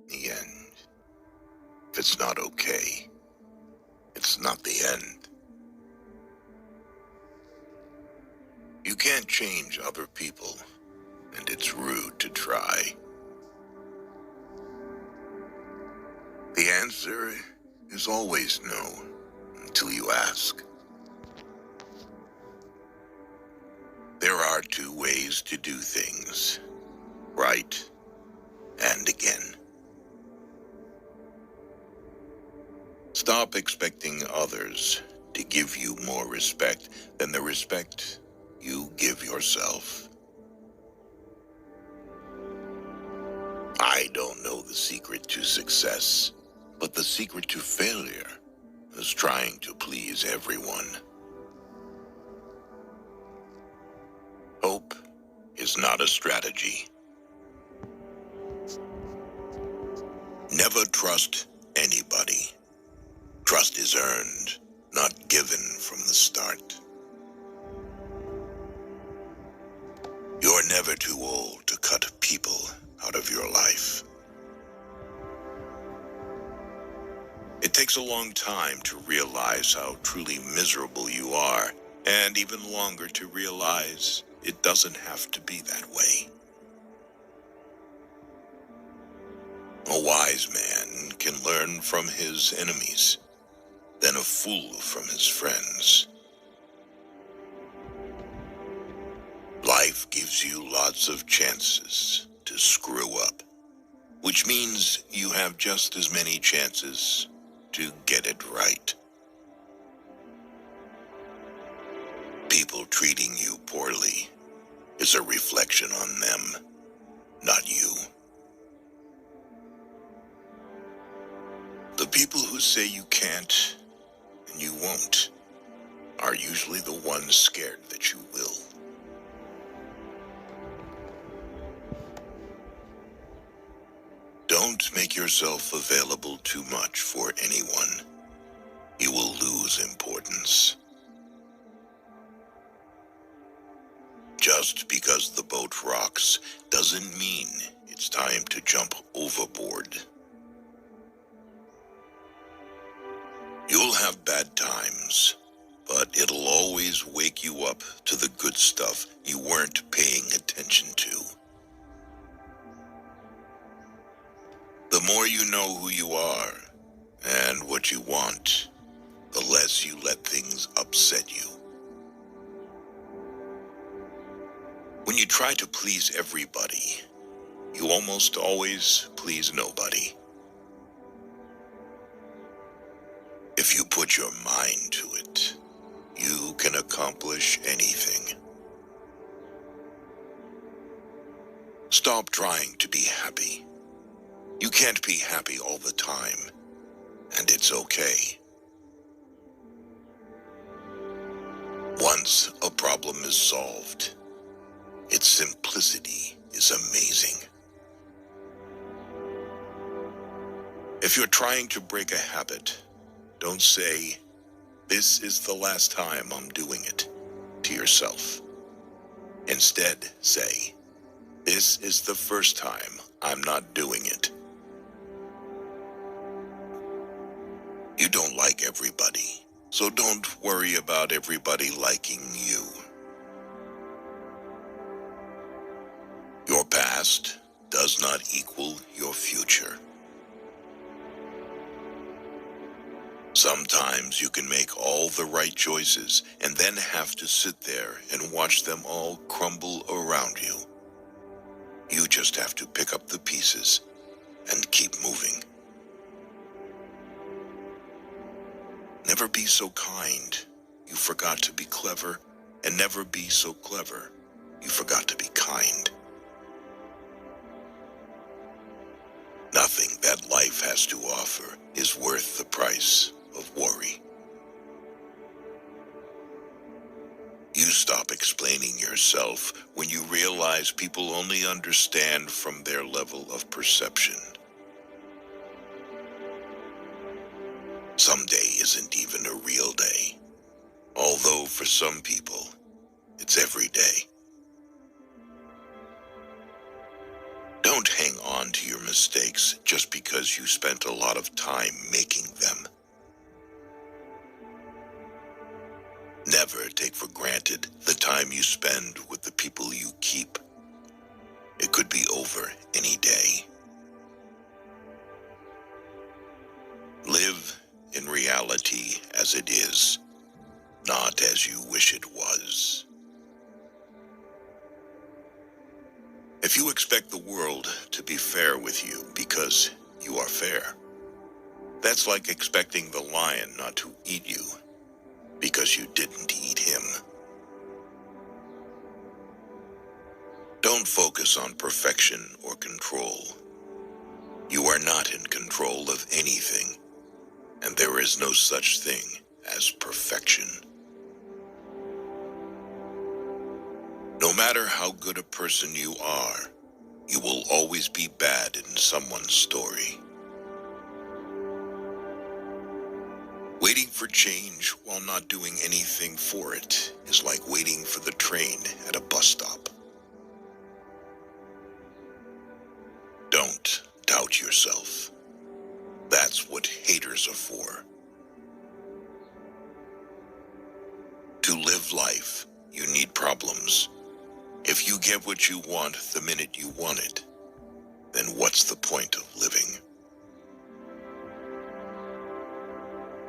the end. If it's not okay, it's not the end. You can't change other people, and it's rude to try. The answer is always no, until you ask. There are two ways to do things, right and again. Stop expecting others to give you more respect than the respect you give yourself. I don't know the secret to success, but the secret to failure is trying to please everyone. Hope is not a strategy. Never trust anybody. Trust is earned, not given from the start. You're never too old to cut people out of your life. It takes a long time to realize how truly miserable you are, and even longer to realize it doesn't have to be that way. A wise man can learn from his enemies, than a fool from his friends. Life gives you lots of chances to screw up, which means you have just as many chances to get it right. People treating you poorly is a reflection on them, not you. The people who say you can't and you won't are usually the ones scared that you will. Don't make yourself available too much for anyone. You will lose importance. Just because the boat rocks doesn't mean it's time to jump overboard. You'll have bad times, but it'll always wake you up to the good stuff you weren't paying attention to. The more you know who you are and what you want, the less you let things upset you. When you try to please everybody, you almost always please nobody. If you put your mind to it, you can accomplish anything. Stop trying to be happy. You can't be happy all the time, and it's okay. Once a problem is solved, its simplicity is amazing. If you're trying to break a habit, don't say, "This is the last time I'm doing it," to yourself. Instead, say, "This is the first time I'm not doing it." You don't like everybody, so don't worry about everybody liking you. Your past does not equal your future. Sometimes you can make all the right choices and then have to sit there and watch them all crumble around you. You just have to pick up the pieces and keep moving. Never be so kind you forgot to be clever, and never be so clever you forgot to be kind. Nothing that life has to offer is worth the price of worry. You stop explaining yourself when you realize people only understand from their level of perception. Someday isn't even a real day, although for some people, it's every day. Don't hang on to your mistakes just because you spent a lot of time making them. Never take for granted the time you spend with the people you keep. It could be over any day. Live in reality as it is, not as you wish it was. If you expect the world to be fair with you because you are fair, that's like expecting the lion not to eat you because you didn't eat him. Don't focus on perfection or control. You are not in control of anything, and there is no such thing as perfection. No matter how good a person you are, you will always be bad in someone's story. Waiting for change while not doing anything for it is like waiting for the train at a bus stop. Don't doubt yourself. That's what haters are for. To live life, you need problems. If you get what you want the minute you want it, then what's the point of living?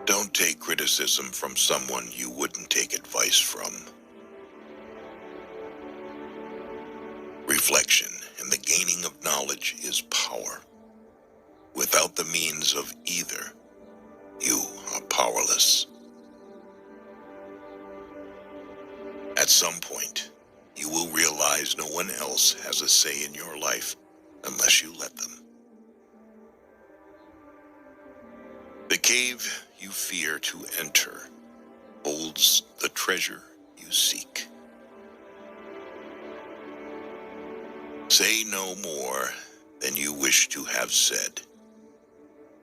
Don't take criticism from someone you wouldn't take advice from. Reflection and the gaining of knowledge is power. Without the means of either, you are powerless. At some point, you will realize no one else has a say in your life unless you let them. The cave you fear to enter holds the treasure you seek. Say no more than you wish to have said.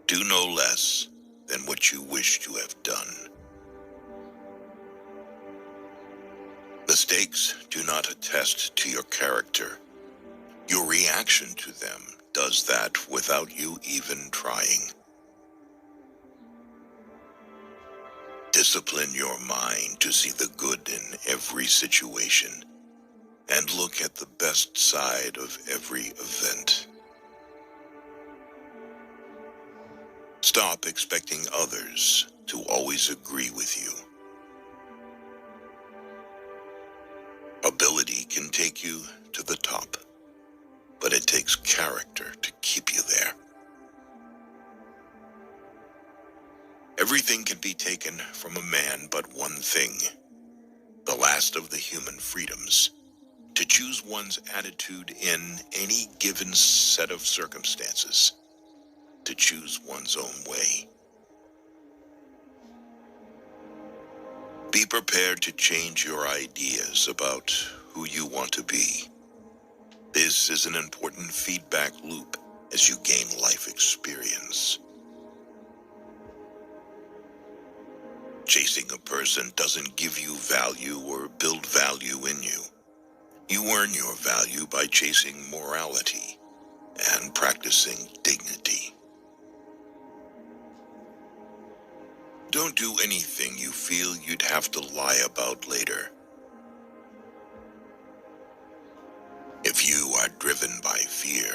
Do no less than what you wish to have done. Mistakes do not attest to your character. Your reaction to them does that without you even trying. Discipline your mind to see the good in every situation and look at the best side of every event. Stop expecting others to always agree with you. Ability can take you to the top, but it takes character to keep you there. Everything can be taken from a man but one thing, the last of the human freedoms, to choose one's attitude in any given set of circumstances, to choose one's own way. Be prepared to change your ideas about who you want to be. This is an important feedback loop as you gain life experience. Chasing a person doesn't give you value or build value in you. You earn your value by chasing morality and practicing dignity. Don't do anything you feel you'd have to lie about later. If you are driven by fear,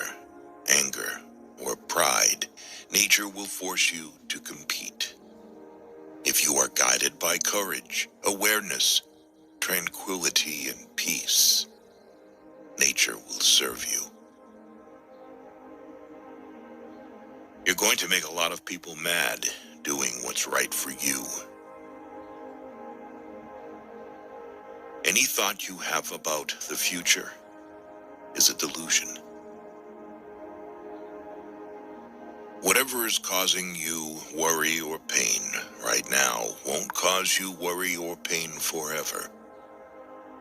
anger, or pride, nature will force you to compete. If you are guided by courage, awareness, tranquility, and peace, nature will serve you. You're going to make a lot of people mad doing what's right for you. Any thought you have about the future is a delusion. Whatever is causing you worry or pain right now won't cause you worry or pain forever.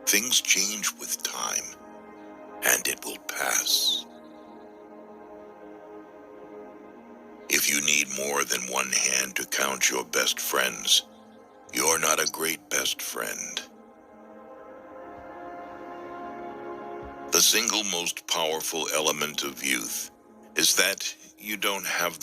Things change with time, and it will pass. If you need more than one hand to count your best friends, you're not a great best friend. The The single most powerful element of youth is that you don't have